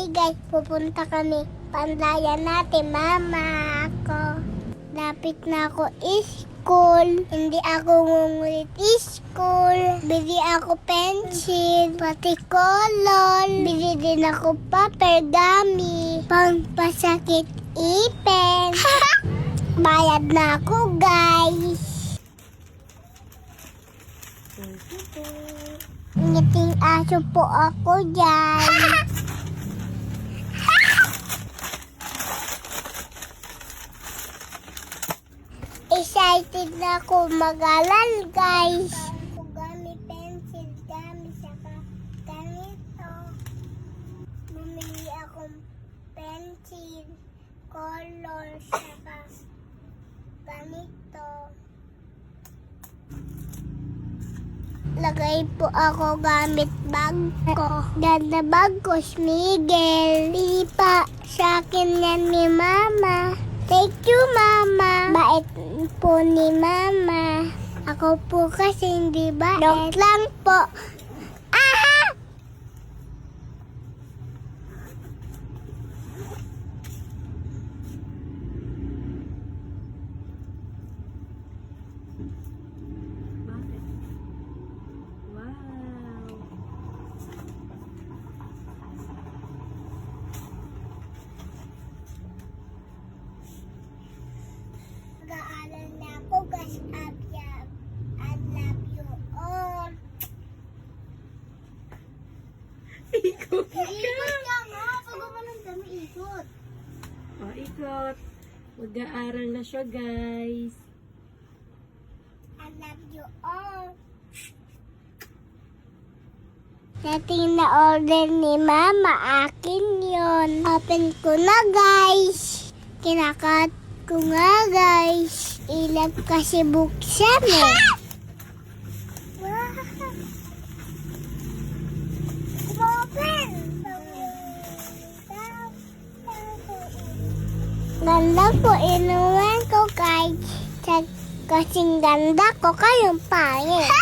Hi guys, pupunta kami. Panlayan natin, mama ako. Lapit na ako school. Hindi ako ngungulit school. Bili ako pencil, pati kolor. Bili din ako paper gummy. Pampasakit ipin. Bayad na ako, guys. Ngiting aso po ako dyan. Excited na ako mag-aral, guys. Gamit pencil, gamit saka ganito. Bumili akong pencil, color, saka ganito. Lagay po ako gamit bag ko. Ganda bag ko, Smigel. Lipa sa akin yan ni Mama. Thank you, Mama. Bait po ni Mama. Ako po kasi hindi bait. Joke lang po. Aha! Bakit? Wow! Mag-aaral na ako, guys. I love you all. Ikot ka! Ikot ka nga. Pag walang dami, ikot. O, ikot. Mag-aaral na siya, guys. I love you all. Dating na order ni Mama, akin yon. Open ko na, guys. Kinakat ko nga, guys. Ilag kasi buksan eh. Open! Ganda po, inuwan ko, guys. Kasing ganda ko, kayong pangit.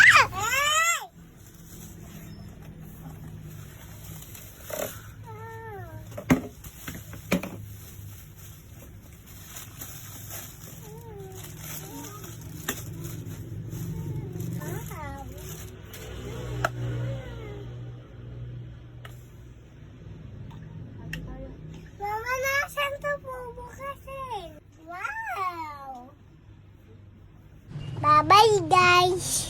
Mama, nasan to bubukasin? Wow! Bye-bye, guys!